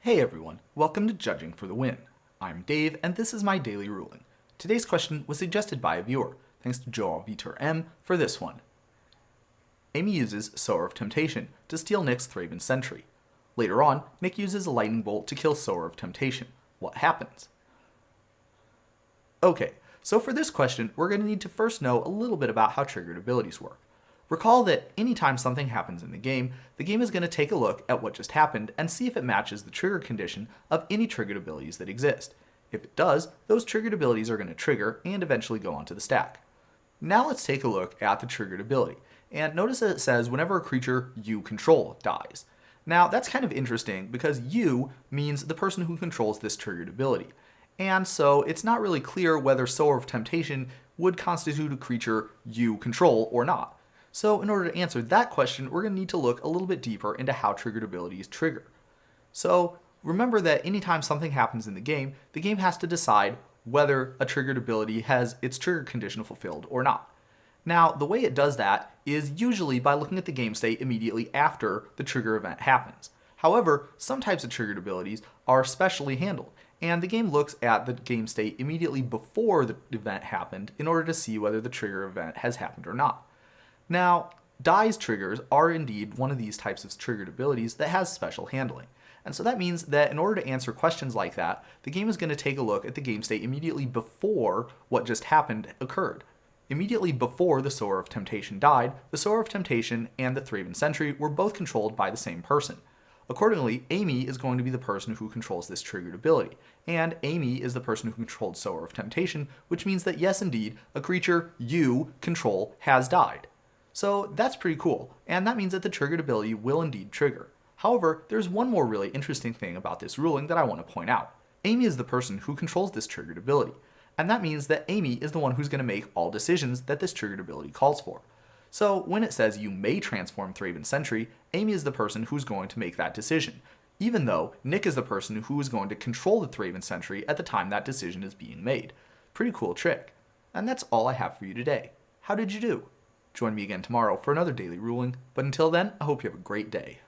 Hey everyone, welcome to Judging for the Win. I'm Dave, and this is my daily ruling. Today's question was suggested by a viewer. Thanks to Joel Vitor M for this one. Amy uses Sower of Temptation to steal Nick's Thraben Sentry. Later on, Nick uses a lightning bolt to kill Sower of Temptation. What happens? Okay, so for this question, we're going to need to first know a little bit about how triggered abilities work. Recall that anytime something happens in the game is going to take a look at what just happened and see if it matches the trigger condition of any triggered abilities that exist. If it does, those triggered abilities are going to trigger and eventually go onto the stack. Now let's take a look at the triggered ability, and notice that it says whenever a creature you control dies. Now that's kind of interesting because you means the person who controls this triggered ability, and so it's not really clear whether Sower of Temptation would constitute a creature you control or not. So in order to answer that question, we're going to need to look a little bit deeper into how triggered abilities trigger. So remember that anytime something happens in the game has to decide whether a triggered ability has its trigger condition fulfilled or not. Now, the way it does that is usually by looking at the game state immediately after the trigger event happens. However, some types of triggered abilities are specially handled, and the game looks at the game state immediately before the event happened in order to see whether the trigger event has happened or not. Now, dies triggers are indeed one of these types of triggered abilities that has special handling. And so that means that in order to answer questions like that, the game is going to take a look at the game state immediately before what just happened occurred. Immediately before the Sower of Temptation died, the Sower of Temptation and the Thraben Sentry were both controlled by the same person. Accordingly, Amy is going to be the person who controls this triggered ability, and Amy is the person who controlled Sower of Temptation, which means that yes, indeed, a creature you control has died. So that's pretty cool, and that means that the triggered ability will indeed trigger. However, there's one more really interesting thing about this ruling that I want to point out. Amy is the person who controls this triggered ability, and that means that Amy is the one who's going to make all decisions that this triggered ability calls for. So when it says you may transform Thraben Sentry, Amy is the person who's going to make that decision, even though Nick is the person who is going to control the Thraben Sentry at the time that decision is being made. Pretty cool trick. And that's all I have for you today. How did you do? Join me again tomorrow for another daily ruling, but until then, I hope you have a great day.